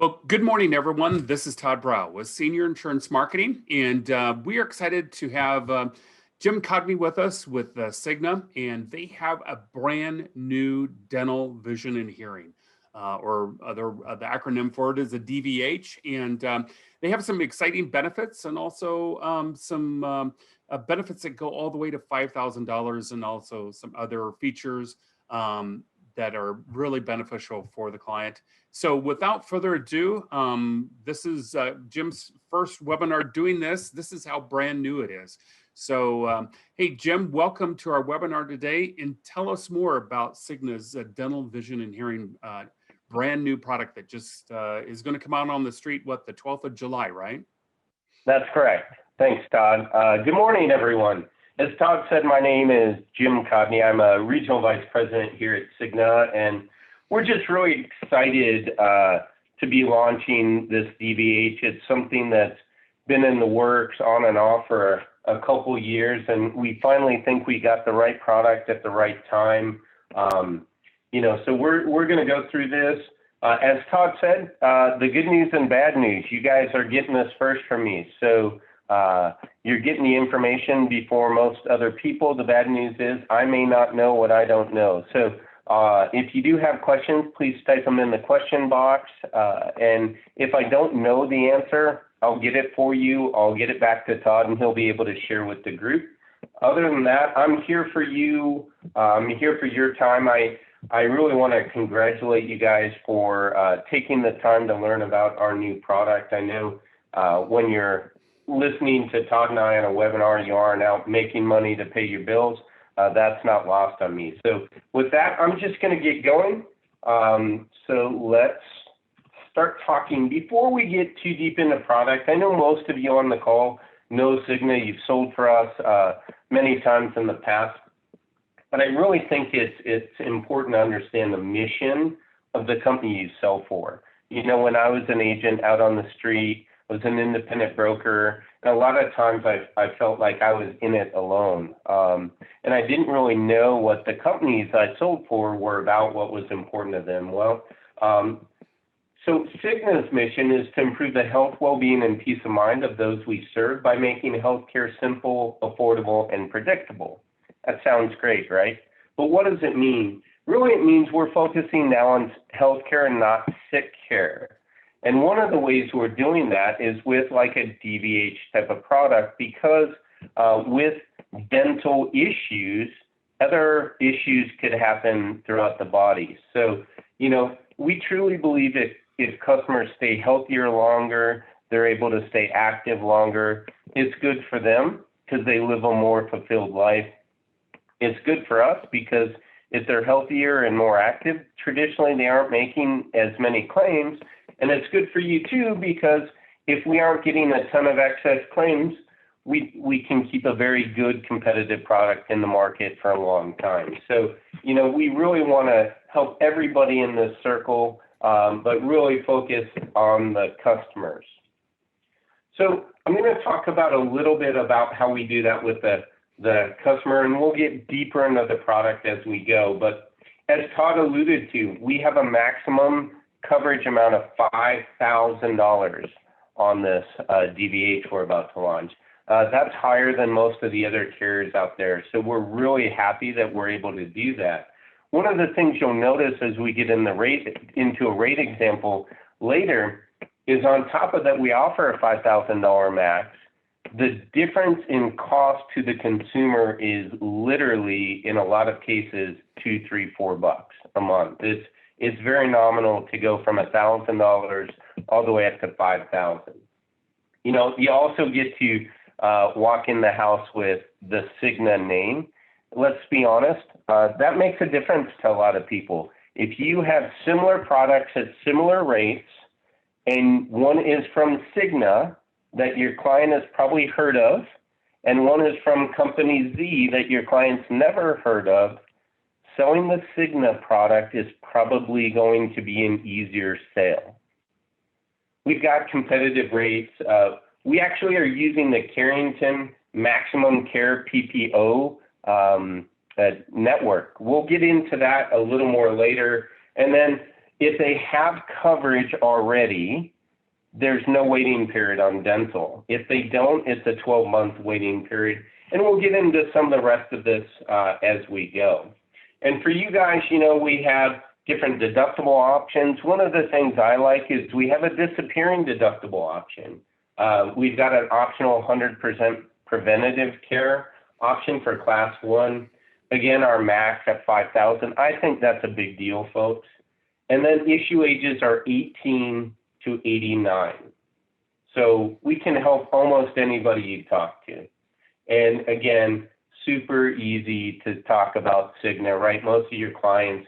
Well, good morning, everyone. This is Todd Brow with Senior Insurance Marketing, and we are excited to have Jim Codney with us with Cigna, and they have a brand new dental, vision, and hearing, the acronym for it is a DVH, and they have some exciting benefits and also some benefits that go all the way to $5,000, and also some other features that are really beneficial for the client. So without further ado, this is Jim's first webinar doing this. This is how brand new it is. So, hey, Jim, welcome to our webinar today, and tell us more about Cigna's dental, vision, and hearing brand new product that just is going to come out on the street, the 12th of July, right? That's correct. Thanks, Todd. Good morning, everyone. As Todd said, my name is Jim Codney. I'm a Regional Vice President here at Cigna, and we're just really excited to be launching this DVH. It's something that's been in the works on and off for a couple years, and we finally think we got the right product at the right time. So we're going to go through this. As Todd said, the good news and bad news, you guys are getting this first from me. So you're getting the information before most other people. The bad news is I may not know what I don't know. So if you do have questions, please type them in the question box. And if I don't know the answer, I'll get it for you. I'll get it back to Todd, and he'll be able to share with the group. Other than that, I'm here for you. I'm here for your time. I really want to congratulate you guys for taking the time to learn about our new product. I know when you're listening to Todd and I on a webinar, you aren't out making money to pay your bills. That's not lost on me. So with that, I'm just going to get going. So let's start talking. Before we get too deep into product, I know most of you on the call know Cigna. You've sold for us many times in the past. But I really think it's important to understand the mission of the company you sell for. You know, when I was an agent out on the street, I was an independent broker, and a lot of times I felt like I was in it alone. And I didn't really know what the companies I sold for were about, what was important to them. Well, so Cigna's mission is to improve the health, well-being, and peace of mind of those we serve by making healthcare simple, affordable, and predictable. That sounds great, right? But what does it mean? Really, it means we're focusing now on healthcare and not sick care. And one of the ways we're doing that is with like a DVH type of product, because with dental issues, other issues could happen throughout the body. So, we truly believe that if customers stay healthier longer, they're able to stay active longer, it's good for them because they live a more fulfilled life. It's good for us because if they're healthier and more active, traditionally they aren't making as many claims. And it's good for you too, because if we aren't getting a ton of excess claims, we can keep a very good competitive product in the market for a long time. So, we really want to help everybody in this circle, but really focus on the customers. So I'm going to talk about a little bit about how we do that with the customer, and we'll get deeper into the product as we go. But as Todd alluded to, we have a maximum coverage amount of $5,000 on this DVH we're about to launch. That's higher than most of the other carriers out there. So we're really happy that we're able to do that. One of the things you'll notice as we get into a rate example later is on top of that, we offer a $5,000 max. The difference in cost to the consumer is literally, in a lot of cases, $2, $3, $4 a month. It's very nominal to go from $1,000 all the way up to $5,000. You also get to walk in the house with the Cigna name. Let's be honest, that makes a difference to a lot of people. If you have similar products at similar rates, and one is from Cigna that your client has probably heard of, and one is from Company Z that your client's never heard of, selling the Cigna product is probably going to be an easier sale. We've got competitive rates. We actually are using the Carrington Maximum Care PPO network. We'll get into that a little more later. And then If they have coverage already, there's no waiting period on dental. If they don't, it's a 12-month waiting period. And we'll get into some of the rest of this as we go. And for you guys, you know, we have different deductible options. One of the things I like is we have a disappearing deductible option. We've got an optional 100% preventative care option for class 1. Again, our max at $5,000. I think that's a big deal, folks. And then issue ages are 18 to 89. So we can help almost anybody you talk to. And again, super easy to talk about Cigna, right? Most of your clients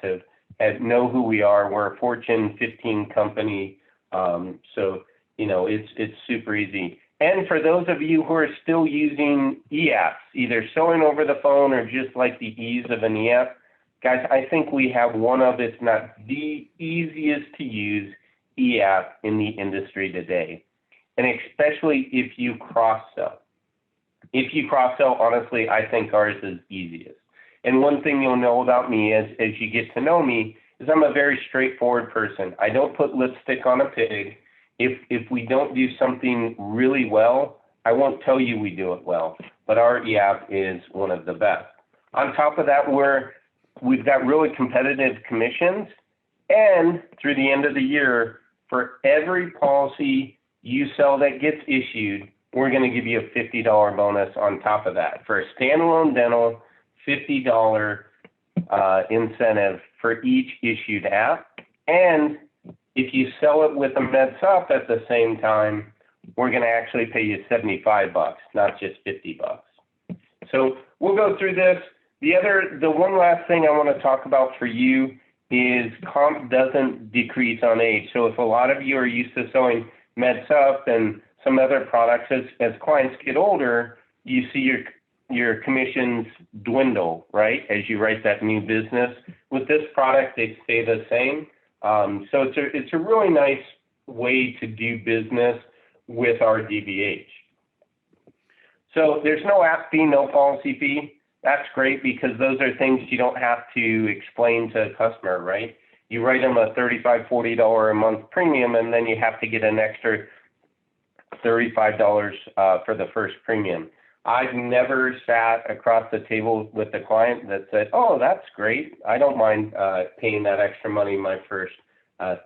know who we are. We're a Fortune 15 company. So, you know, it's super easy. And for those of you who are still using e-apps, either selling over the phone or just like the ease of an e-app, guys, I think we have one of, if not the easiest to use e-app in the industry today. And especially if you cross-sell. If you cross-sell, honestly, I think ours is easiest. And one thing you'll know about me as you get to know me is I'm a very straightforward person. I don't put lipstick on a pig. If we don't do something really well, I won't tell you we do it well, but our e-app is one of the best. On top of that, we've got really competitive commissions, and through the end of the year, for every policy you sell that gets issued, we're going to give you a $50 bonus on top of that. For a standalone dental, $50 incentive for each issued app. And if you sell it with a Med Sup at the same time, we're going to actually pay you $75, not just $50. So we'll go through this. The one last thing I want to talk about for you is comp doesn't decrease on age. So if a lot of you are used to selling Med Sup and some other products, as clients get older, you see your commissions dwindle, right? As you write that new business. With this product, they stay the same. So it's a really nice way to do business with our DBH. So there's no app fee, no policy fee. That's great because those are things you don't have to explain to a customer, right? You write them a $35, $40 a month premium, and then you have to get an extra $35 for the first premium. I've never sat across the table with a client that said, oh, that's great. I don't mind paying that extra money my first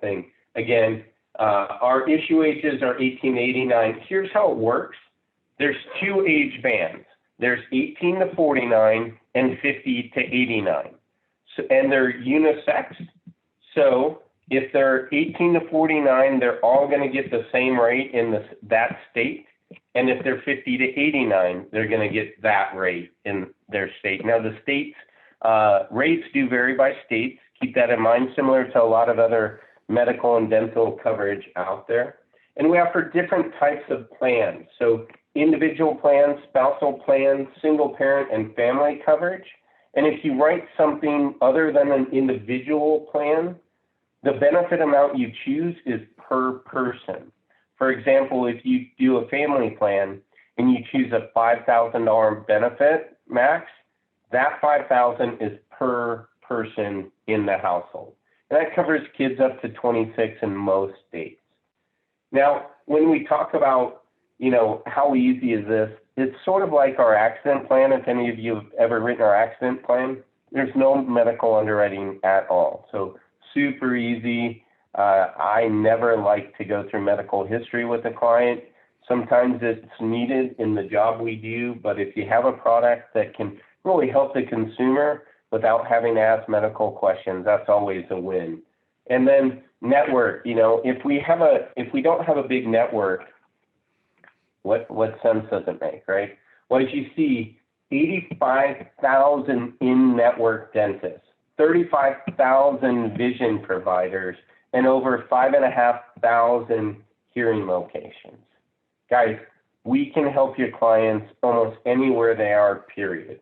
thing. Again, our issue ages are 18 to 89. Here's how it works. There's two age bands. There's 18 to 49 and 50 to 89. So, and they're unisex. So if they're 18 to 49, they're all going to get the same rate in that state. And if they're 50 to 89, they're going to get that rate in their state. Now, the states rates do vary by states. Keep that in mind, similar to a lot of other medical and dental coverage out there. And we offer different types of plans. So individual plans, spousal plans, single parent, and family coverage. And if you write something other than an individual plan, the benefit amount you choose is per person. For example, if you do a family plan and you choose a $5,000 benefit max, that $5,000 is per person in the household. And that covers kids up to 26 in most states. Now, when we talk about, you know, how easy is this, it's sort of like our accident plan. If any of you have ever written our accident plan, there's no medical underwriting at all. So super easy. I never like to go through medical history with a client. Sometimes it's needed in the job we do, but if you have a product that can really help the consumer without having to ask medical questions, that's always a win. And then network, you know, if we don't have a big network, what sense does it make, right? Well, as you see, 85,000 in-network dentists, 35,000 vision providers, and over 5,500 hearing locations. Guys, we can help your clients almost anywhere they are, period.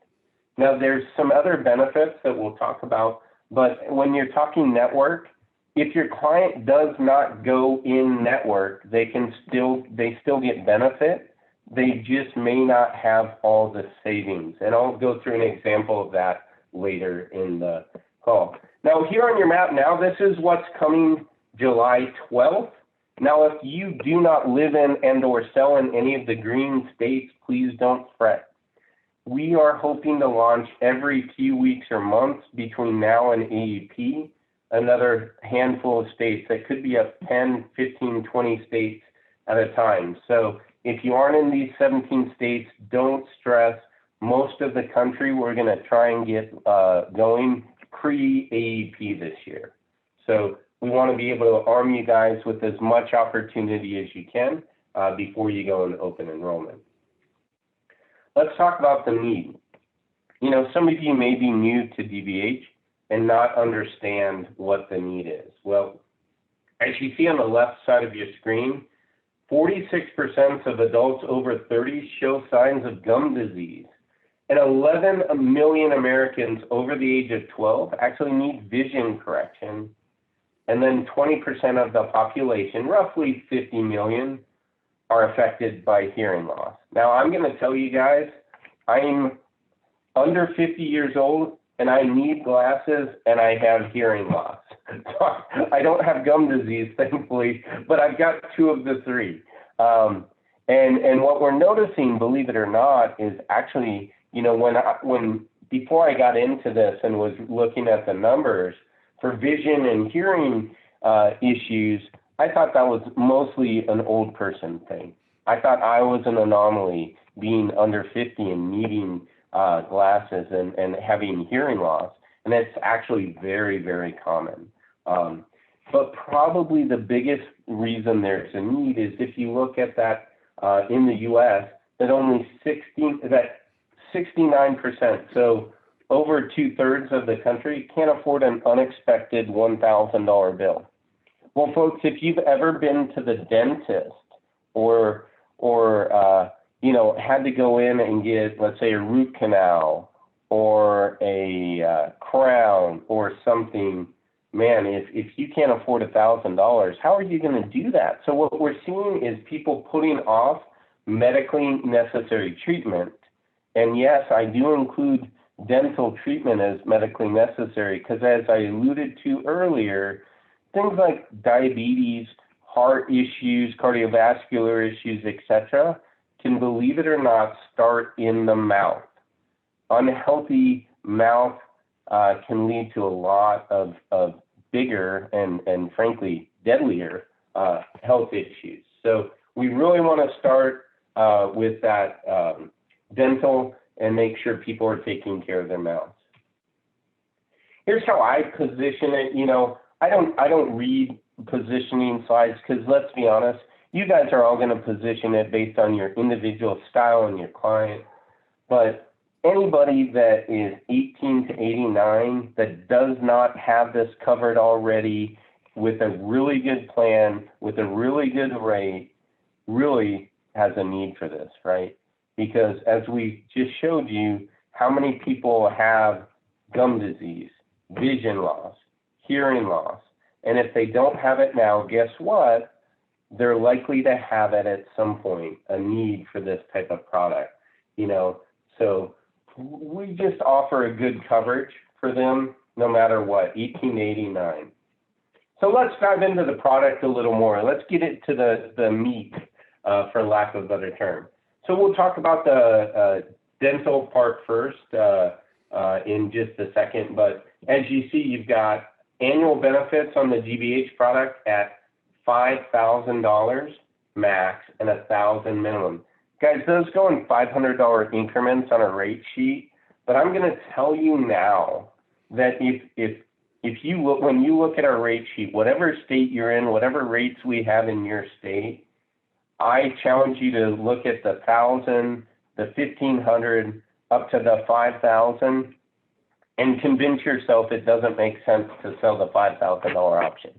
Now, there's some other benefits that we'll talk about, but when you're talking network, if your client does not go in network, they still get benefit. They just may not have all the savings. And I'll go through an example of that later in the Cool. Now here on your map now, this is what's coming July 12th. Now, if you do not live in and or sell in any of the green states, please don't fret. We are hoping to launch every few weeks or months between now and AEP, another handful of states. That could be up 10, 15, 20 states at a time. So if you aren't in these 17 states, don't stress. Most of the country we're going to try and get going pre-AEP this year. So we want to be able to arm you guys with as much opportunity as you can before you go into open enrollment. Let's talk about the need. You know, some of you may be new to DBH and not understand what the need is. Well, as you see on the left side of your screen, 46% of adults over 30 show signs of gum disease. And 11 million Americans over the age of 12 actually need vision correction. And then 20% of the population, roughly 50 million, are affected by hearing loss. Now, I'm going to tell you guys, I'm under 50 years old, and I need glasses, and I have hearing loss. I don't have gum disease, thankfully, but I've got two of the three. And what we're noticing, believe it or not, is actually, you know, when before I got into this and was looking at the numbers for vision and hearing issues, I thought that was mostly an old person thing. I thought I was an anomaly being under 50 and needing glasses and having hearing loss. And it's actually very, very common. But probably the biggest reason there's a need is if you look at that in the US, that only 69%, so over 2/3 of the country can't afford an unexpected $1,000 bill. Well, folks, if you've ever been to the dentist or you know, had to go in and get, let's say, a root canal or a crown or something, man, if you can't afford $1,000, how are you going to do that? So what we're seeing is people putting off medically necessary treatment. And yes, I do include dental treatment as medically necessary because, as I alluded to earlier, things like diabetes, heart issues, cardiovascular issues, etc., can, believe it or not, start in the mouth. Unhealthy mouth can lead to a lot of bigger and frankly deadlier health issues. So we really want to start with that dental and make sure people are taking care of their mouths. Here's how I position it. You know, I don't read positioning slides because, let's be honest, you guys are all going to position it based on your individual style and your client. But anybody that is 18 to 89 that does not have this covered already with a really good plan, with a really good rate, really has a need for this, right? Because as we just showed you, how many people have gum disease, vision loss, hearing loss, and if they don't have it now, guess what? They're likely to have it at some point, a need for this type of product, you know. So we just offer a good coverage for them no matter what, 18 to 89. So let's dive into the product a little more. Let's get it to the meat, for lack of a better term. So we'll talk about the dental part first in just a second. But as you see, you've got annual benefits on the DBH product at $5,000 max and $1,000 minimum. Guys, those go in $500 increments on a rate sheet. But I'm going to tell you now that if you look, when you look at our rate sheet, whatever state you're in, whatever rates we have in your state, I challenge you to look at the 1,000, the 1,500, up to the 5,000, and convince yourself it doesn't make sense to sell the $5,000 option,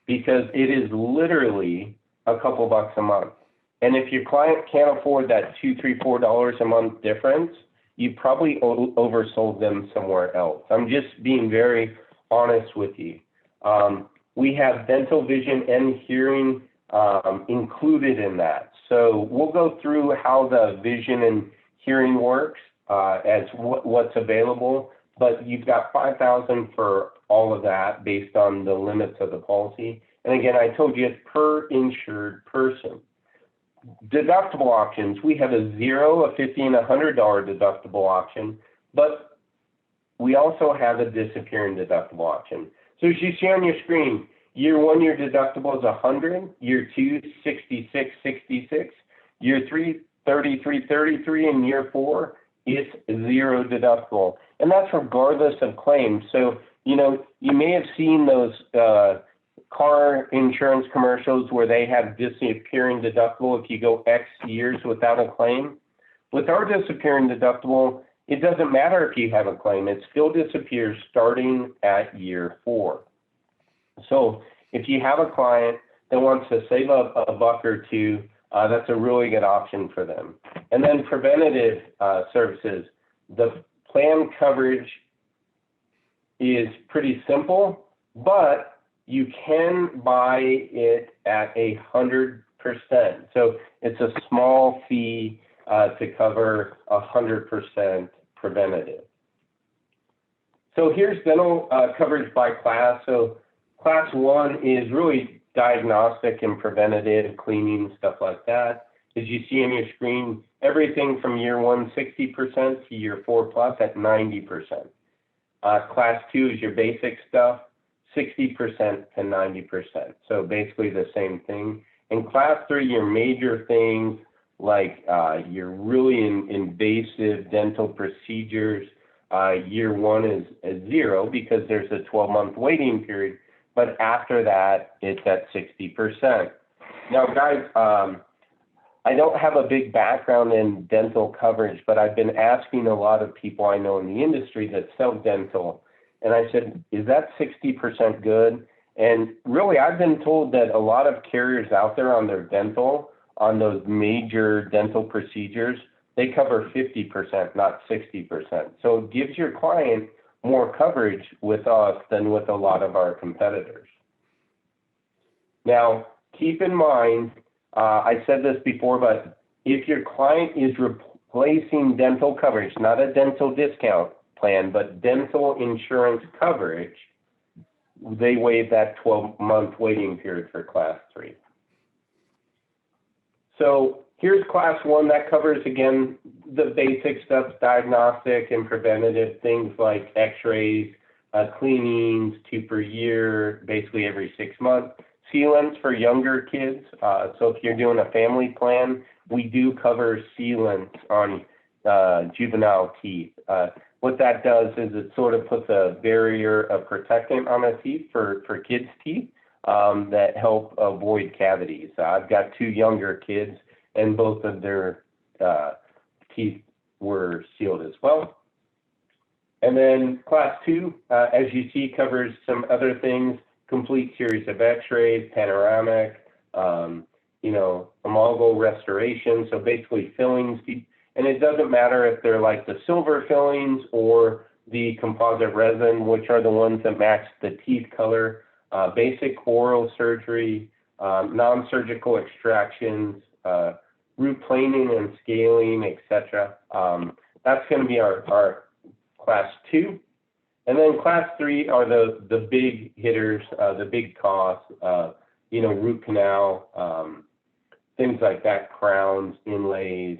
because it is literally a couple bucks a month. And if your client can't afford that $2, $3, $4 a month difference, you probably oversold them somewhere else. I'm just being very honest with you. We have dental, vision, and hearing included in that. So we'll go through how the vision and hearing works as what's available. but you've got $5,000 for all of that based on the limits of the policy. And again, I told you it's per insured person. Deductible options, we have a $0, a $50, and a $100 deductible option, but we also have a disappearing deductible option. So as you see on your screen, year one, your deductible is 100, year two, 66, 66, year three, 33, 33, and year four, it's $0 deductible. And that's regardless of claims. So, you know, you may have seen those car insurance commercials where they have disappearing deductible if you go X years without a claim. With our disappearing deductible, it doesn't matter if you have a claim. It still disappears starting at year four. So if you have a client that wants to save a buck or two, that's a really good option for them. And then preventative services. The plan coverage is pretty simple, but you can buy it at 100%. So it's a small fee to cover 100% preventative. So here's dental coverage by class. So class 1 is really diagnostic and preventative, cleaning, stuff like that. As you see on your screen, everything from year 1, 60% to year 4 plus at 90%. Class 2 is your basic stuff, 60% to 90%. So basically the same thing. In class 3, your major things like your really invasive dental procedures, year 1 is 0 because there's a 12-month waiting period, but after that, it's at 60%. Now, guys, I don't have a big background in dental coverage, but I've been asking a lot of people I know in the industry that sell dental, and I said, is that 60% good? And really, I've been told that a lot of carriers out there on their dental, on those major dental procedures, they cover 50%, not 60%. So it gives your client more coverage with us than with a lot of our competitors. Now, keep in mind, I said this before, but if your client is replacing dental coverage, not a dental discount plan, but dental insurance coverage, they waive that 12-month waiting period for class 3. So here's class 1 that covers, again, the basic stuff, diagnostic and preventative, things like x-rays, cleanings, 2 per year, basically every 6 months. Sealants for younger kids. So if you're doing a family plan, we do cover sealants on juvenile teeth. What that does is it sort of puts a barrier of protectant on the teeth for kids' teeth that help avoid cavities. I've got 2 younger kids, and both of their teeth were sealed as well. And then class 2, as you see, covers some other things, complete series of x-rays, panoramic, amalgam restoration, so basically fillings. And it doesn't matter if they're like the silver fillings or the composite resin, which are the ones that match the teeth color, basic oral surgery, non-surgical extractions, root planing and scaling, etc. That's going to be our class 2. And then class 3 are the big hitters, the big costs, root canal, things like that, crowns, inlays,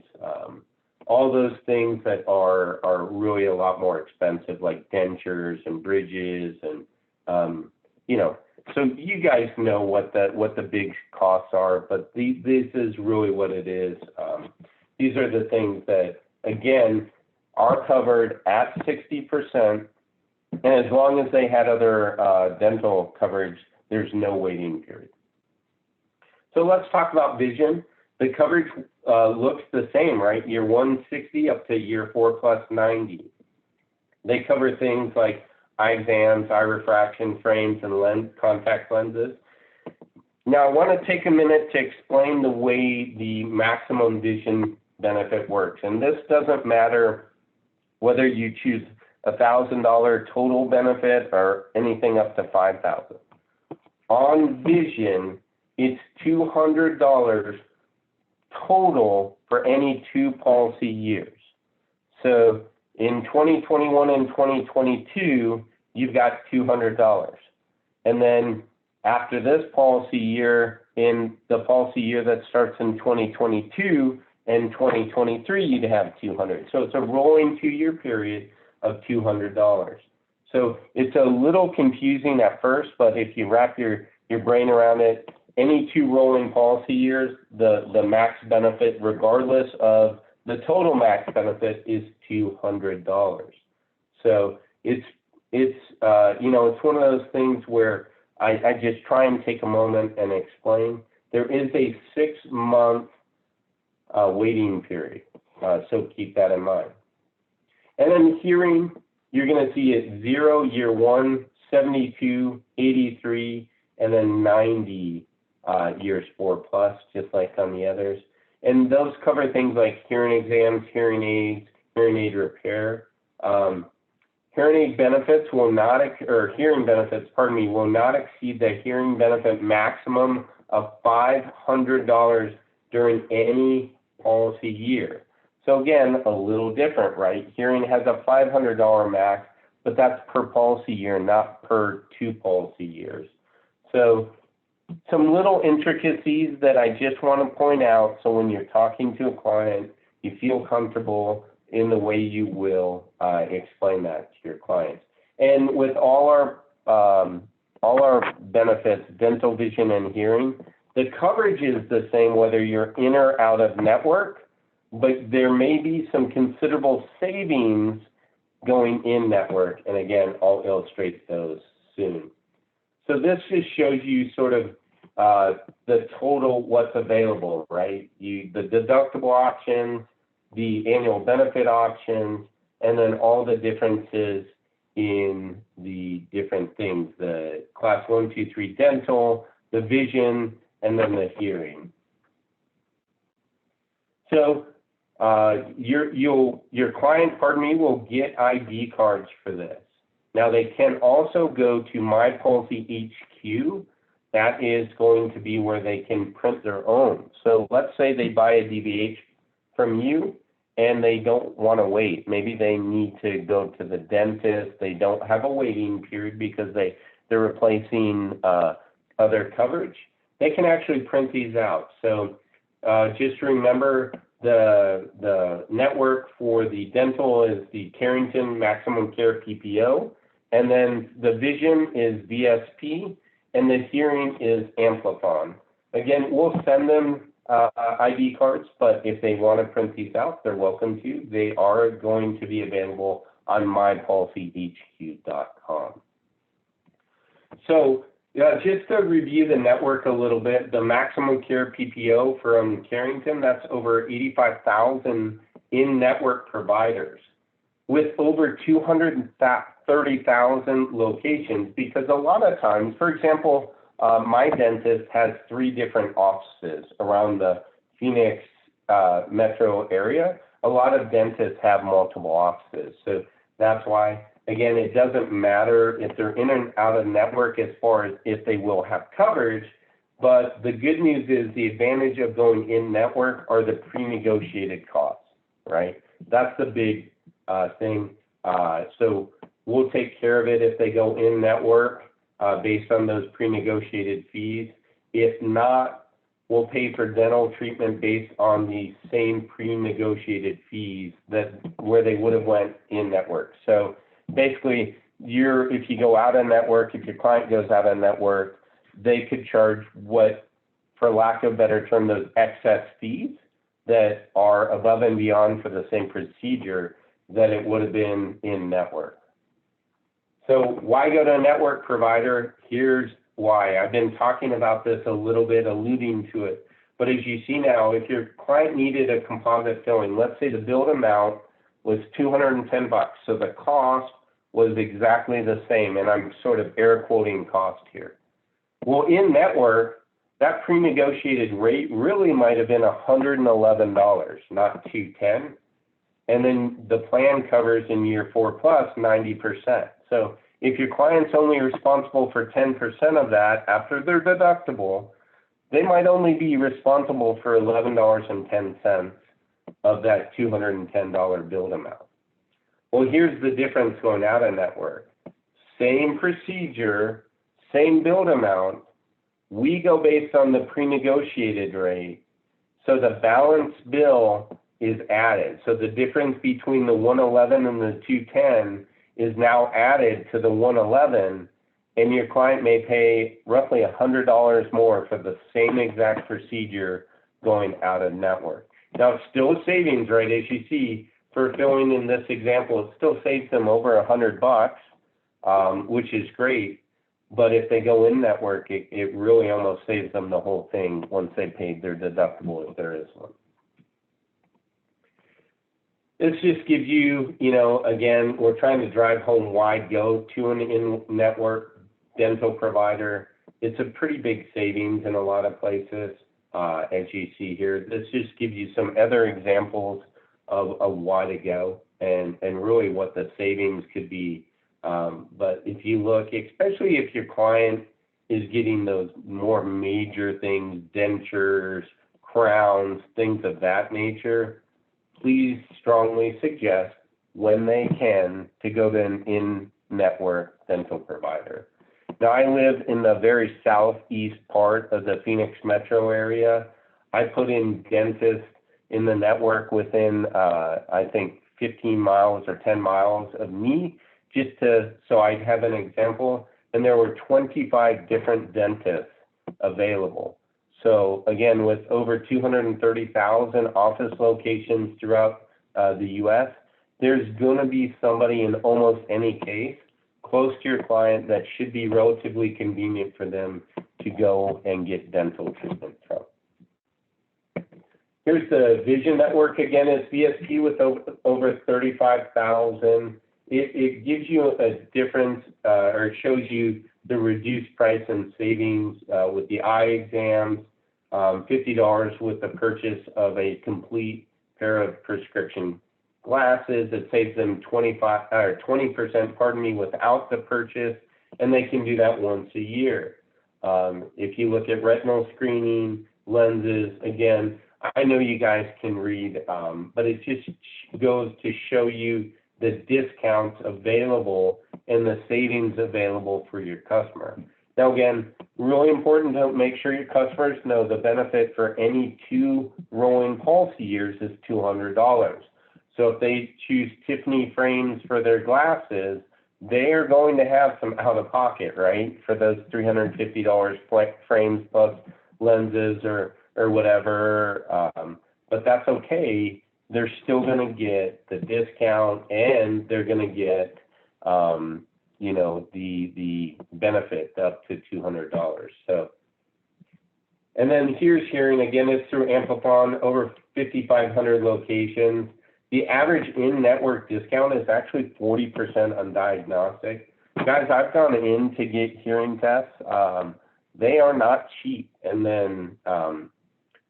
all those things that are really a lot more expensive, like dentures and bridges, and so you guys know what the big costs are, but this is really what it is. These are the things that, again, are covered at 60%, and as long as they had other dental coverage, there's no waiting period. So let's talk about vision. The coverage looks the same, right? Year 1, 60 up to year 4 plus 90. They cover things like eye exams, eye refraction frames, and contact lenses. Now, I want to take a minute to explain the way the maximum vision benefit works. And this doesn't matter whether you choose $1,000 total benefit or anything up to $5,000. On vision, it's $200 total for any 2 policy years. So In 2021 and 2022, you've got $200. And then after this policy year, in the policy year that starts in 2022 and 2023, you'd have $200. So it's a rolling 2-year period of $200. So it's a little confusing at first, but if you wrap your brain around it, any 2 rolling policy years, the max benefit, regardless of the total max benefit, is $200. So it's one of those things where I just try and take a moment and explain. There is a 6-month waiting period, so keep that in mind. And then hearing, you're going to see it 0, year 1, 72, 83, and then 90 years 4+, just like on the others. And those cover things like hearing exams, hearing aids, hearing aid repair. Hearing aid benefits will not, or hearing benefits, pardon me, will not exceed the hearing benefit maximum of $500 during any policy year. So again, a little different, right? Hearing has a $500 max, but that's per policy year, not per 2 policy years. So some little intricacies that I just want to point out, so when you're talking to a client, you feel comfortable in the way you will explain that to your clients. And with all our benefits, dental, vision, and hearing, the coverage is the same whether you're in or out of network, but there may be some considerable savings going in network. And again, I'll illustrate those soon. So this just shows you sort of the total what's available, right? The deductible options, the annual benefit options, and then all the differences in the different things, the class 1, 2, 3 dental, the vision, and then the hearing. So your client, will get ID cards for this. Now they can also go to My Policy HQ. That is going to be where they can print their own. So let's say they buy a DVH from you and they don't want to wait. Maybe they need to go to the dentist. They don't have a waiting period because they're replacing other coverage. They can actually print these out. So just remember the network for the dental is the Carrington Maximum Care PPO, and then the vision is VSP, and the hearing is Amplifon. Again, we'll send them ID cards, but if they want to print these out, they're welcome to. They are going to be available on mypolicyhq.com. So just to review the network a little bit, the Maximum Care PPO from Carrington, that's over 85,000 in-network providers with over 230,000 locations, because a lot of times, for example, my dentist has 3 different offices around the Phoenix metro area. A lot of dentists have multiple offices. So that's why, again, it doesn't matter if they're in and out of network as far as if they will have coverage, but the good news is the advantage of going in network are the pre-negotiated costs, right? That's the big thing. So we'll take care of it if they go in network based on those pre-negotiated fees. If not, we'll pay for dental treatment based on the same pre-negotiated fees where they would have went in network. So basically, if you go out of network, if your client goes out of network, they could charge what, for lack of a better term, those excess fees that are above and beyond for the same procedure that it would have been in network. So why go to a network provider? Here's why. I've been talking about this a little bit, alluding to it. But as you see now, if your client needed a composite filling, let's say the billed amount was $210, so the cost was exactly the same, and I'm sort of air quoting cost here. Well, in network, that pre-negotiated rate really might have been $111, not $210. And then the plan covers in year 4+, 90%. So if your client's only responsible for 10% of that after their deductible, they might only be responsible for $11.10 of that $210 billed amount. Well, here's the difference going out of network. Same procedure, same billed amount. We go based on the pre-negotiated rate. So the balance bill is added. So the difference between the 111 and the 210 is now added to the 111, and your client may pay roughly $100 more for the same exact procedure going out of network. Now, it's still a savings, right? As you see, for filling in this example, it still saves them over $100, which is great. But if they go in network, it really almost saves them the whole thing once they paid their deductible, if there is one. This just gives you, again, we're trying to drive home why go to an in-network dental provider. It's a pretty big savings in a lot of places, as you see here. This just gives you some other examples of why to go and really what the savings could be. But if you look, especially if your client is getting those more major things, dentures, crowns, things of that nature, please strongly suggest when they can to go to an in-network dental provider. Now, I live in the very southeast part of the Phoenix metro area. I put in dentists in the network within, I think, 15 miles or 10 miles of me, so I'd have an example, and there were 25 different dentists available. So again, with over 230,000 office locations throughout the U.S., there's going to be somebody in almost any case close to your client that should be relatively convenient for them to go and get dental treatment from. Here's the Vision Network. Again, it's VSP with over 35,000. It gives you a difference, or it shows you the reduced price and savings with the eye exams, $50 with the purchase of a complete pair of prescription glasses. It saves them 20%, without the purchase, and they can do that once a year. If you look at retinal screening, lenses, again, I know you guys can read, but it just goes to show you the discounts available and the savings available for your customer. Now, again, really important to make sure your customers know the benefit for any 2 rolling policy years is $200. So if they choose Tiffany frames for their glasses, they are going to have some out-of-pocket, right, for those $350 frames plus lenses or whatever, but that's okay. They're still going to get the discount, and they're going to get, the benefit up to $200. So, and then here's hearing. Again, it's through Amplifon, over 5,500 locations. The average in-network discount is actually 40% on diagnostic. Guys, I've gone in to get hearing tests. They are not cheap. And then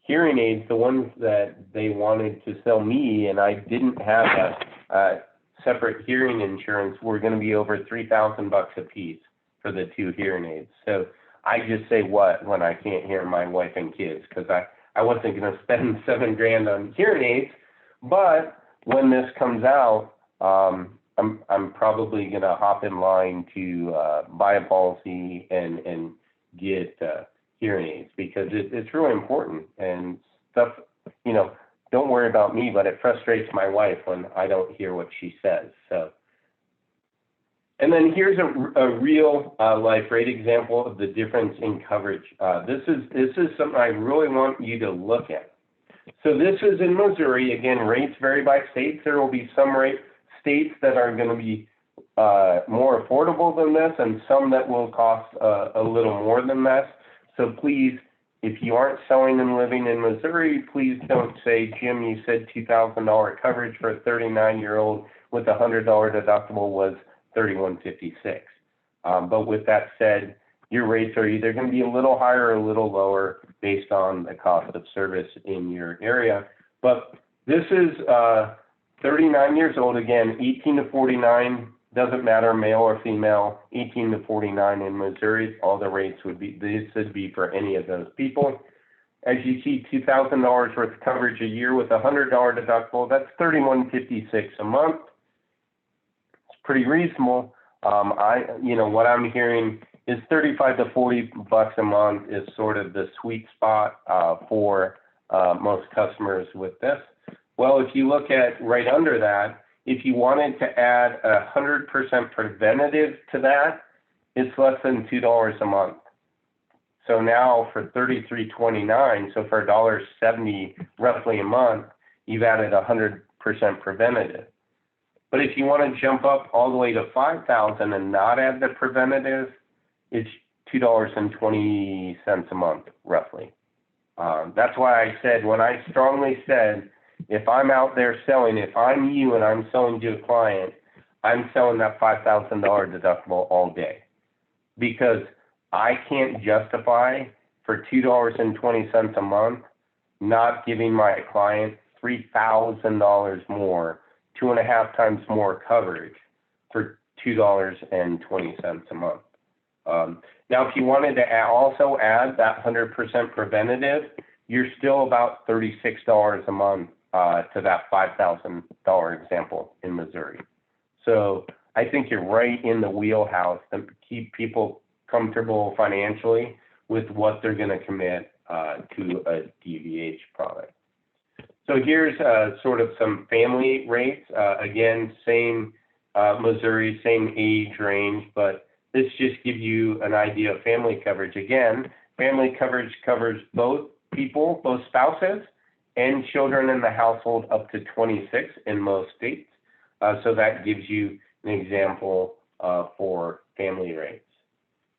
hearing aids, the ones that they wanted to sell me, and I didn't have a separate hearing insurance, were going to be over $3,000 a piece for the 2 hearing aids. So I just say what when I can't hear my wife and kids, because I wasn't going to spend $7,000 on hearing aids. But when this comes out, I'm probably going to hop in line to buy a policy and get hearing aids, because it's really important and stuff. Don't worry about me, but it frustrates my wife when I don't hear what she says. So, and then here's a real life rate example of the difference in coverage. This is something I really want you to look at. So this is in Missouri. Again, rates vary by states. There will be some states that are going to be more affordable than this, and some that will cost a little more than this. So please, if you aren't selling and living in Missouri, please don't say, Jim, you said $2,000 coverage for a 39-year-old with a $100 deductible was $3,156. But with that said, your rates are either going to be a little higher or a little lower based on the cost of service in your area. But this is 39 years old, again, 18 to 49, doesn't matter, male or female, 18 to 49 in Missouri, all the rates would be, this would be for any of those people. As you see, $2,000 worth of coverage a year with a $100 deductible, that's $3,156 a month. pretty reasonable. What I'm hearing is 35 to 40 bucks a month is sort of the sweet spot for most customers with this. Well, if you look at right under that, if you wanted to add 100% preventative to that, it's less than $2 a month. So now for $33.29, so for $1.70 roughly a month, you've added 100% preventative. But if you want to jump up all the way to $5,000 and not add the preventative, it's $2.20 a month roughly. That's why I said, when I strongly said, if I'm out there selling, if I'm you and I'm selling to a client, I'm selling that $5,000 deductible all day, because I can't justify for $2.20 a month not giving my client $3,000 more, 2.5 times more coverage for $2.20 a month. Now, if you wanted to also add that 100% preventative, you're still about $36 a month to that $5,000 example in Missouri. So I think you're right in the wheelhouse to keep people comfortable financially with what they're going to commit to a DVH product. So here's sort of some family rates. Again, same Missouri, same age range, but this just gives you an idea of family coverage. Again, family coverage covers both people, both spouses, and children in the household up to 26 in most states. So that gives you an example for family rates.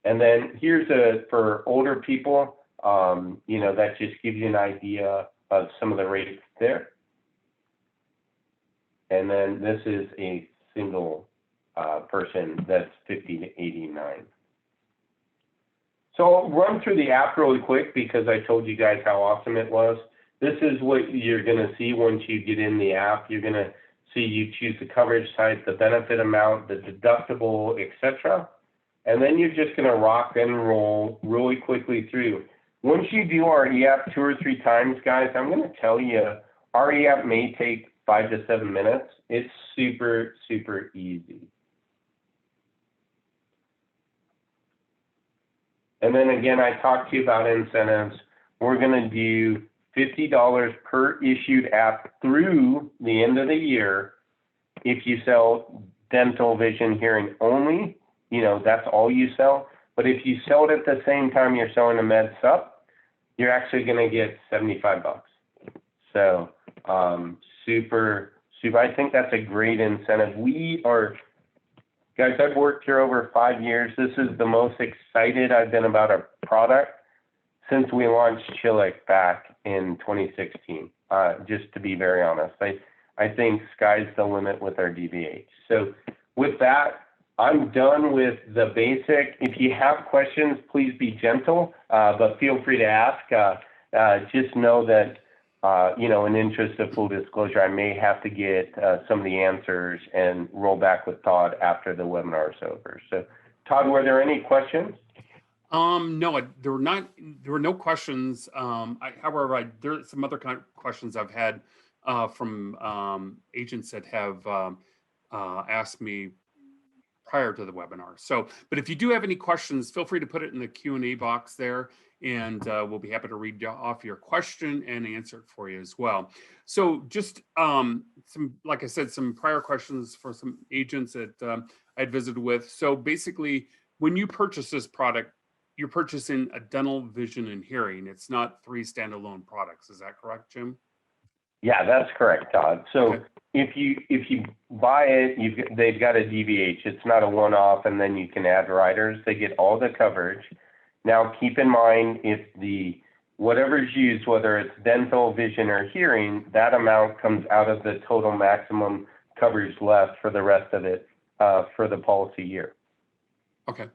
And then here's for older people, that just gives you an idea of some of the rates there. And then this is a single person that's 50 to 89. So I'll run through the app really quick because I told you guys how awesome it was. This is what you're going to see once you get in the app. You're going to see you choose the coverage type, the benefit amount, the deductible, etc. And then you're just going to rock and roll really quickly through. Once you do our e-app 2 or 3 times, guys, I'm going to tell you, our e-app may take 5 to 7 minutes. It's super, super easy. And then again, I talked to you about incentives. We're going to do $50 per issued app through the end of the year. If you sell dental, vision, hearing only, that's all you sell. But if you sell it at the same time you're selling a med sup, you're actually going to get 75 bucks. So super. I think that's a great incentive. Guys, I've worked here over 5 years. This is the most excited I've been about a product since we launched Chilic back in 2016, just to be very honest. I think sky's the limit with our DVH. So with that, I'm done with the basic. If you have questions, please be gentle, but feel free to ask. Just know that, in interest of full disclosure, I may have to get some of the answers and roll back with Todd after the webinar is over. So, Todd, were there any questions? No, there were no questions. However, there are some other kind of questions I've had from agents that have asked me prior to the webinar. So, but if you do have any questions, feel free to put it in the Q&A box there, and we'll be happy to read off your question and answer it for you as well. So just like I said, some prior questions for some agents that I'd visited with. So basically, when you purchase this product, you're purchasing a dental, vision, and hearing. It's not 3 standalone products. Is that correct, Jim? Yeah, that's correct, Todd. So okay. If you buy it, they've got a DVH. It's not a one-off, and then you can add riders. They get all the coverage. Now, keep in mind, if whatever's used, whether it's dental, vision, or hearing, that amount comes out of the total maximum coverage left for the rest of it for the policy year. Okay,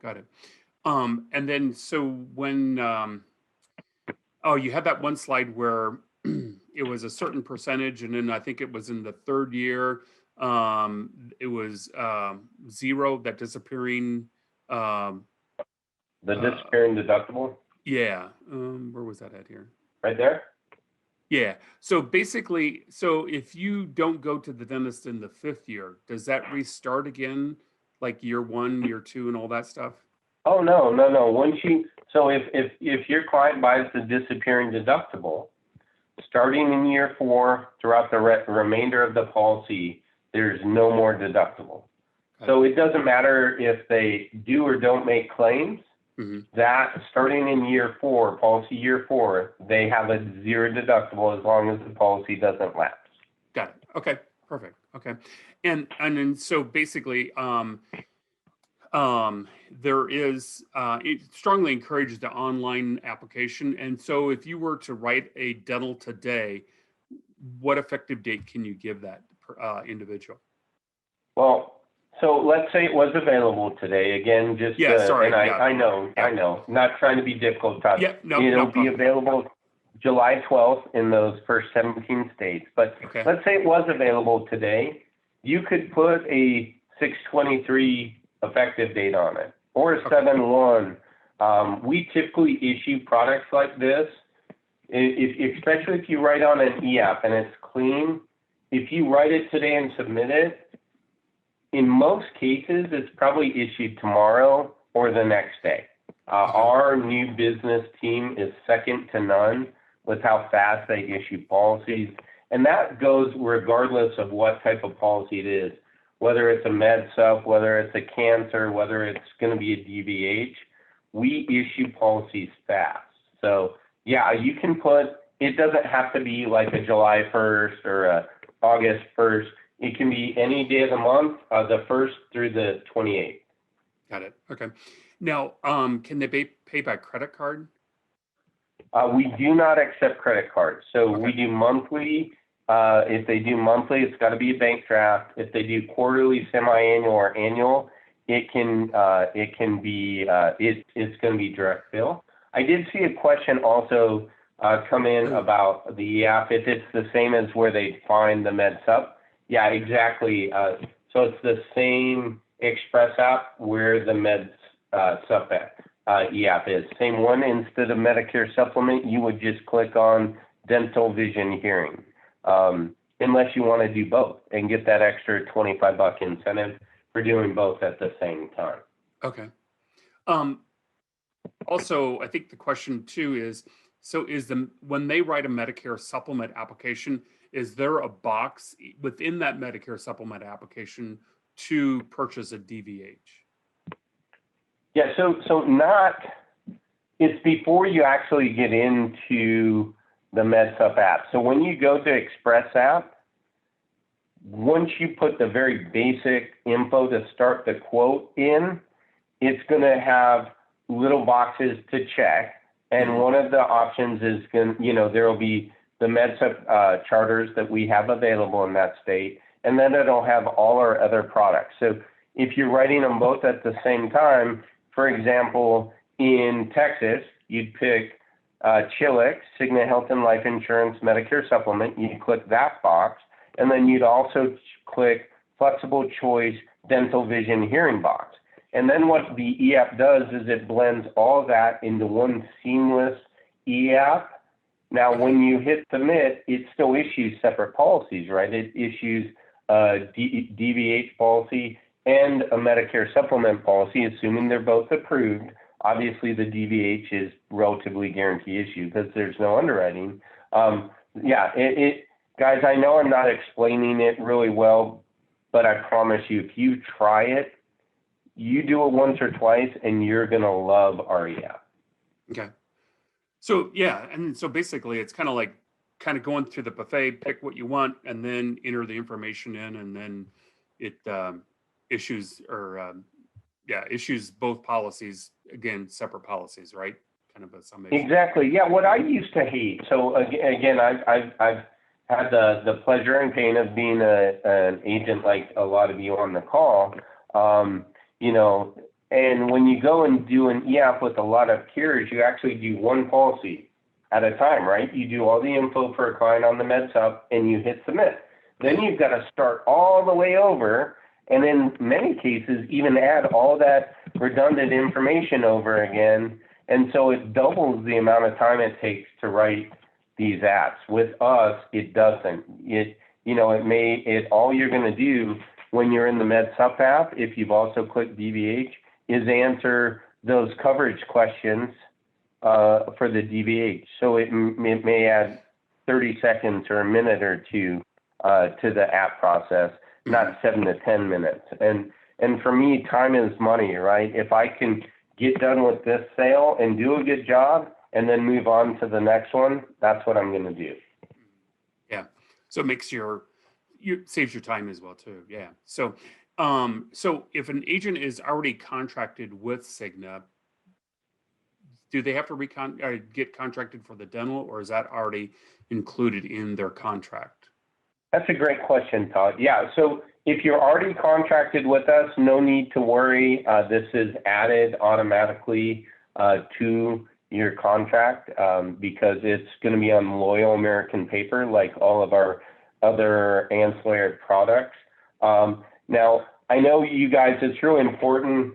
got it. And then, so when, you had that one slide where it was a certain percentage, and then I think it was in the 3rd year, it was 0, that disappearing. The disappearing deductible? Yeah. Where was that at here? Right there? Yeah. So basically, so if you don't go to the dentist in the 5th year, does that restart again, like year 1, year 2, and all that stuff? Oh, no. So if your client buys the disappearing deductible, starting in year 4, throughout the remainder of the policy, there's no more deductible. So it doesn't matter if they do or don't make claims, that starting in year 4, policy year 4, they have a 0 deductible as long as the policy doesn't lapse. Got it. Okay, perfect. Okay. And then so basically, there is, it strongly encourages the online application. And so if you were to write a dental today, what effective date can you give that individual? Well, so let's say it was available today. Again, just sorry. and I know, not trying to be difficult, Todd. Yeah, no, It'll no be problem. available July 12th in those first 17 states. But let's say it was available today, you could put a 6/23 effective date on it, or a 7/1. We typically issue products like this, especially if you write on an e-app and it's clean. If you write it today and submit it, in most cases, it's probably issued tomorrow or the next day. Our new business team is second to none with how fast they issue policies. And that goes regardless of what type of policy it is, whether it's a med sup, whether it's a cancer, whether it's going to be a DVH. We issue policies fast. So yeah, you can put, it doesn't have to be like a July 1st or a August 1st. It can be any day of the month, the 1st through the 28th. Got it. Okay. Now, can they pay by credit card? We do not accept credit cards. So we do monthly. If they do monthly, it's got to be a bank draft. If they do quarterly, semi-annual, or annual, it's going to be direct bill. I did see a question also come in about the app, if it's the same as where they find the med sup. Yeah, exactly. So it's the same Express app where the med sup e-app is. Same one. Instead of Medicare supplement, you would just click on dental, vision, hearing, unless you want to do both and get that extra $25 incentive for doing both at the same time. Okay. Also, I think the question too is, so when they write a Medicare supplement application, is there a box within that Medicare supplement application to purchase a DVH? Yeah, so it's before you actually get into the MedSup app. So when you go to Express app, once you put the very basic info to start the quote in, it's going to have little boxes to check. And one of the options is, there will be the MedSup charters that we have available in that state, and then it'll have all our other products. So if you're writing them both at the same time, for example, in Texas, you'd pick Chilix, Cigna Health and Life Insurance Medicare Supplement. You'd click that box, and then you'd also click Flexible Choice Dental, Vision, Hearing box. And then what the e-app does is it blends all that into one seamless e-app. Now, when you hit submit, it still issues separate policies, right? It issues a DVH policy and a Medicare supplement policy, assuming they're both approved. Obviously, the DVH is relatively guarantee issue because there's no underwriting. Guys, I know I'm not explaining it really well, but I promise you, if you try it, you do it once or twice, and you're going to love our e-app. Okay. So, yeah, and so basically it's kind of going through the buffet, pick what you want, and then enter the information in, and then it issues both policies, again, separate policies, right? Kind of a summation. Exactly. Yeah, what I used to hate, so again, I've had the pleasure and pain of being an agent like a lot of you on the call, and when you go and do an e-app with a lot of carriers, you actually do one policy at a time, right? You do all the info for a client on the MedSup and you hit submit. Then you've got to start all the way over, and in many cases, even add all that redundant information over again. And so it doubles the amount of time it takes to write these apps. With us, it doesn't. All you're going to do when you're in the MedSup app, if you've also clicked DVH, is answer those coverage questions for the DVH. So it may add 30 seconds or a minute or two to the app process, not 7 to 10 minutes. And for me, time is money, right? If I can get done with this sale and do a good job and then move on to the next one, that's what I'm going to do. Yeah. So it makes saves your time as well too. Yeah. So, so if an agent is already contracted with Cigna, do they have to get contracted for the dental, or is that already included in their contract? That's a great question, Todd. Yeah, so if you're already contracted with us, no need to worry. This is added automatically to your contract because it's going to be on loyal American paper like all of our other ancillary products. Now, I know you guys, it's really important.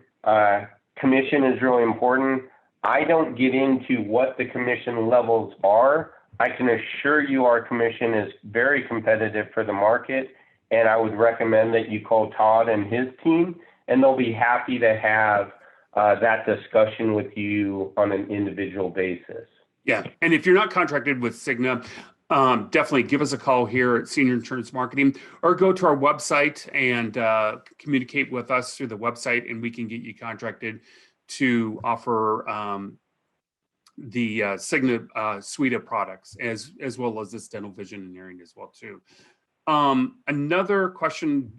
Commission is really important. I don't get into what the commission levels are. I can assure you our commission is very competitive for the market, and I would recommend that you call Todd and his team, and they'll be happy to have that discussion with you on an individual basis. Yeah, and if you're not contracted with Cigna, definitely give us a call here at Senior Insurance Marketing, or go to our website and communicate with us through the website, and we can get you contracted to offer the Cigna suite of products, as well as this dental, vision, and hearing as well too. Another question,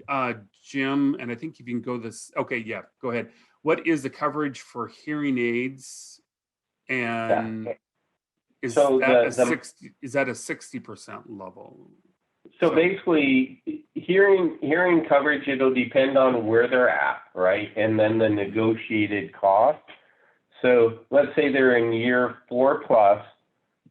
Jim, and I think you can go this. Okay, yeah, go ahead. What is the coverage for hearing aids? And is that a 60% level? So basically, hearing coverage, it'll depend on where they're at, right? And then the negotiated cost. So let's say they're in year 4+,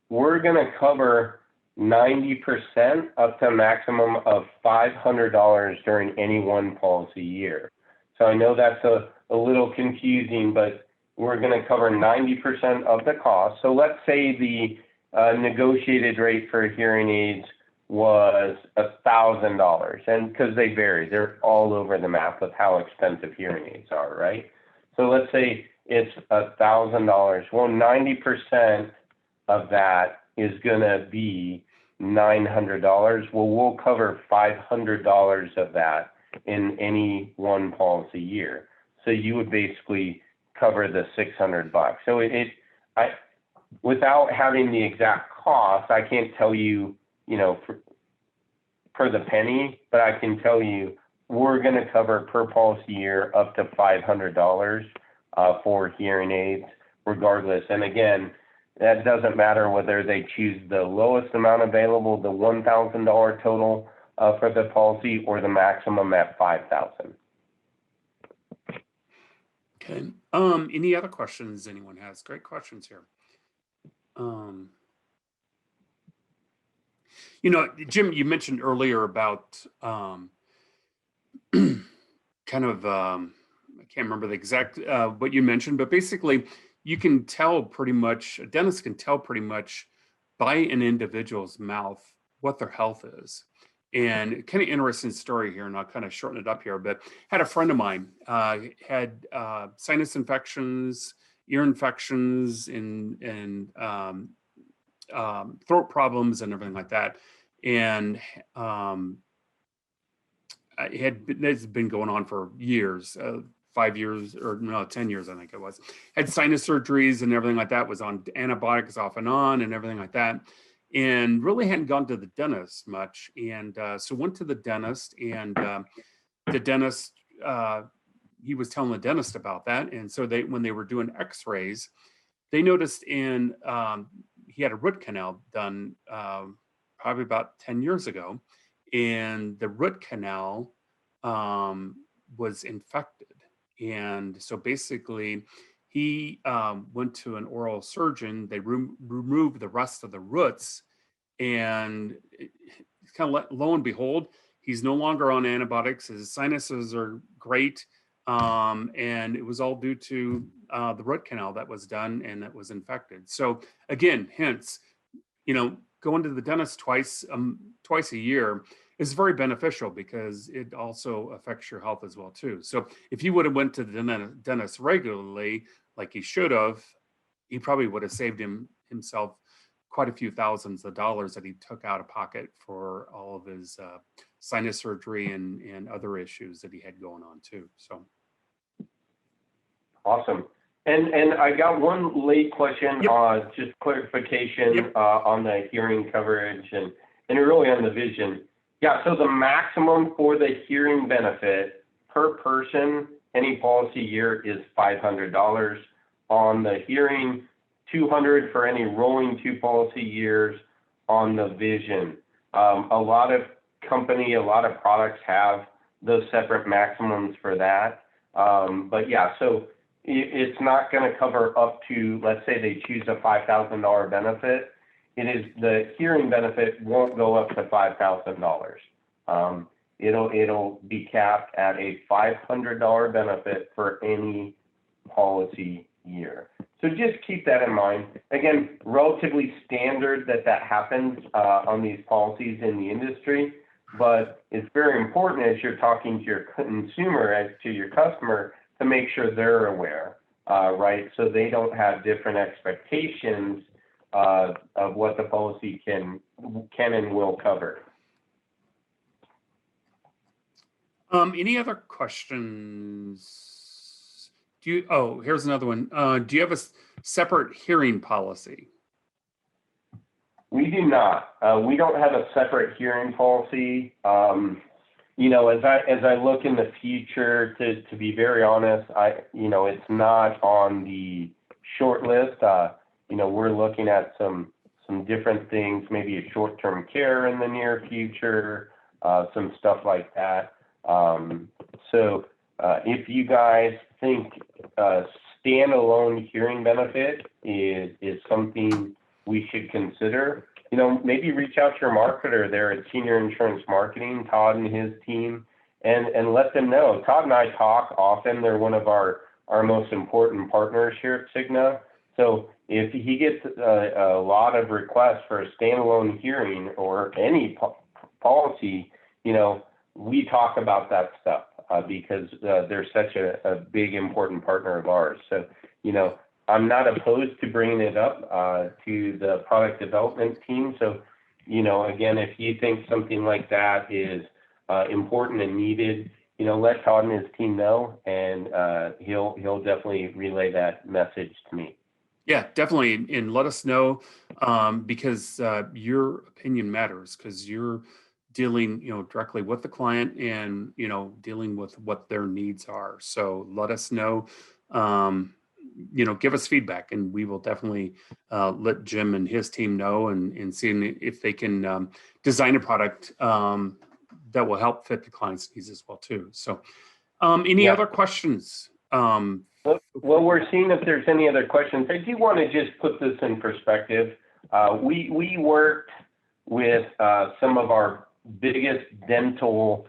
we're going to cover 90% up to a maximum of $500 during any one policy year. So I know that's a little confusing, but we're going to cover 90% of the cost. So let's say the negotiated rate for hearing aids was $1,000, and because they vary, they're all over the map with how expensive hearing aids are, right? So let's say it's $1,000. Well, 90% of that is going to be $900. Well, we'll cover $500 of that in any one policy year. So you would basically cover the $600. So without having the exact cost, I can't tell you, per the penny, but I can tell you we're going to cover per policy year up to $500 for hearing aids, regardless. And again, that doesn't matter whether they choose the lowest amount available, the $1,000 total for the policy, or the maximum at $5,000. Okay. Any other questions anyone has? Great questions here. Jim, you mentioned earlier about kind of I can't remember the exact what you mentioned, but basically you can tell pretty much, a dentist can tell pretty much by an individual's mouth what their health is. And kind of interesting story here, and I'll kind of shorten it up here, but had a friend of mine had sinus infections, ear infections, and throat problems and everything like that. And it's been going on for years, 5 years, or no, 10 years, I think it was. Had sinus surgeries and everything like that, was on antibiotics off and on and everything like that. And really hadn't gone to the dentist much. And so went to the dentist, and the dentist, he was telling the dentist about that. And so when they were doing x-rays, they noticed he had a root canal done probably about 10 years ago. And the root canal was infected. And so basically he went to an oral surgeon. They removed the rest of the roots, and kind of lo and behold, he's no longer on antibiotics. His sinuses are great. And it was all due to the root canal that was done and that was infected. So again, hence, going to the dentist twice a year is very beneficial because it also affects your health as well too. So if he would have went to the dentist regularly, like he should have, he probably would have saved himself quite a few thousands of dollars that he took out of pocket for all of his sinus surgery and other issues that he had going on too. So awesome. And I got one late question, Yep. just clarification Yep. On the hearing coverage and really on the vision. Yeah, so the maximum for the hearing benefit per person, any policy year, is $500. On the hearing, $200 for any rolling 2 policy years. On the vision, a lot of products have those separate maximums for that. But yeah, so it's not going to cover up to, let's say they choose a $5,000 benefit. The hearing benefit won't go up to $5,000. It'll be capped at a $500 benefit for any policy year. So just keep that in mind. Again, relatively standard that happens on these policies in the industry, but it's very important as you're talking to your consumer, as to your customer, to make sure they're aware, right? So they don't have different expectations of what the policy can and will cover. Any other questions? Here's another one. Do you have a separate hearing policy? We do not. We don't have a separate hearing policy. As I look in the future, to be very honest, it's not on the short list. We're looking at some different things, maybe a short-term care in the near future, some stuff like that. So if you guys think standalone hearing benefit is something we should consider, maybe reach out to your marketer there at Senior Insurance Marketing, Todd and his team, and let them know. Todd and I talk often. They're one of our most important partners here at Cigna. So if he gets a lot of requests for a standalone hearing or any policy, we talk about that stuff because they're such a big, important partner of ours. So, I'm not opposed to bringing it up to the product development team. So, again, if you think something like that is important and needed, let Todd and his team know, and he'll definitely relay that message to me. Yeah, definitely. And let us know because your opinion matters because you're dealing, directly with the client and, dealing with what their needs are. So let us know, give us feedback and we will definitely let Jim and his team know and see if they can design a product that will help fit the client's needs as well too. So any other questions? Well, we're seeing if there's any other questions. I do want to just put this in perspective. We worked with some of our biggest dental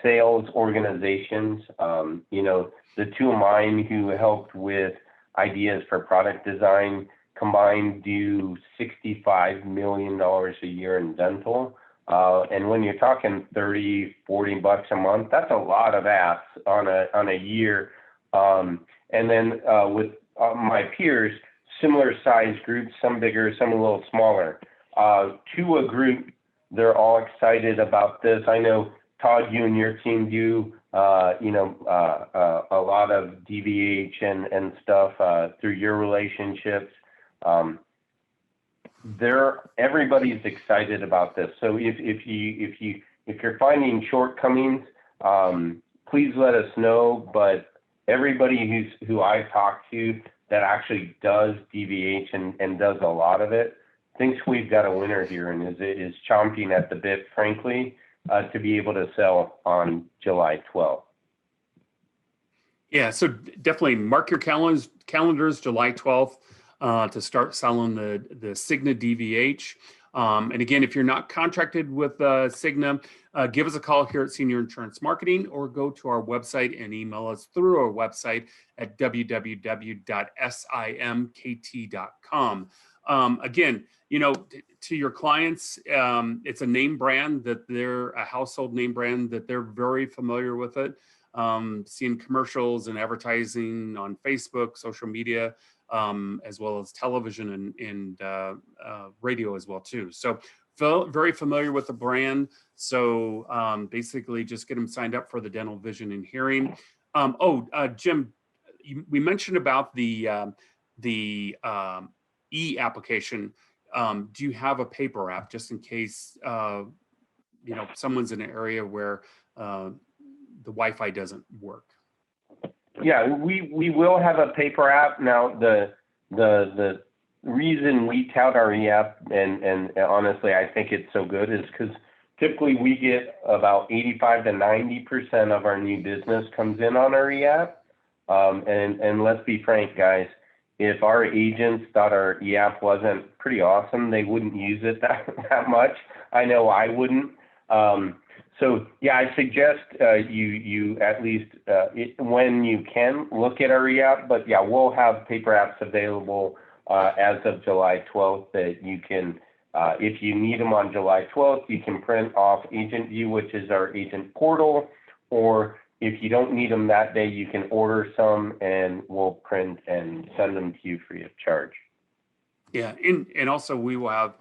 sales organizations, the two of mine who helped with ideas for product design combined do $65 million a year in dental. And when you're talking $30-40 a month, that's a lot of apps on a year. And then with my peers, similar size groups, some bigger, some a little smaller. To a group, they're all excited about this. I know, Todd, you and your team do, a lot of DVH and stuff through your relationships. Everybody's excited about this. So if you're finding shortcomings, please let us know. But everybody who I've talked to that actually does DVH and does a lot of it thinks we've got a winner here and is chomping at the bit, frankly, to be able to sell on July 12th. Yeah, so definitely mark your calendars July 12th to start selling the Cigna DVH. And again, if you're not contracted with Cigna, give us a call here at Senior Insurance Marketing or go to our website and email us through our website at www.simkt.com. Again, you know, to your clients, it's a name brand that they're a household name brand that they're very familiar with it. Seeing commercials and advertising on Facebook, social media, as well as television and radio as well too. So very familiar with the brand. So basically just get them signed up for the dental, vision, and hearing. Jim, we mentioned about the e-application. Do you have a paper app just in case you know, someone's in an area where the Wi-Fi doesn't work? Yeah, we will have a paper app. Now the reason we tout our e-app, and honestly I think it's so good, is because typically we get about 85 to 90% of our new business comes in on our e-app. And let's be frank, guys, if our agents thought our e-app wasn't pretty awesome, they wouldn't use it that much. I know I wouldn't. So yeah, I suggest you at least when you can look at our e-app. But yeah, we'll have paper apps available as of July 12th that you can, if you need them on July 12th, you can print off Agent View, which is our agent portal, or if you don't need them that day, you can order some and we'll print and send them to you free of charge. Yeah, and also we will have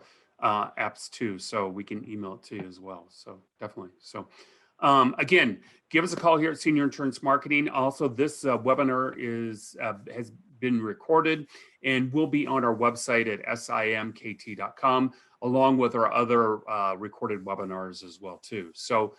apps too, so we can email it to you as well. So definitely. So again, give us a call here at Senior Insurance Marketing. Also, this webinar has been recorded and will be on our website at simkt.com, along with our other recorded webinars as well too. So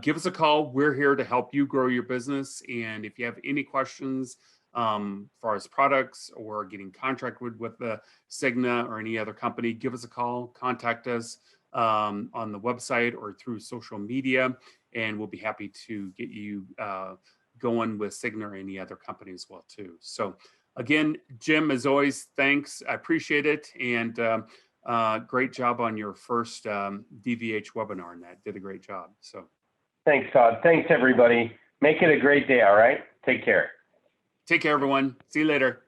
give us a call. We're here to help you grow your business. And if you have any questions as far as products or getting contracted with the Cigna or any other company, give us a call, contact us on the website or through social media, and we'll be happy to get you going with Cigna or any other company as well too. So again, Jim, as always, thanks. I appreciate it. And great job on your first DVH webinar, and that did a great job. So thanks, Todd. Thanks, everybody. Make it a great day, all right? Take care. Take care, everyone. See you later.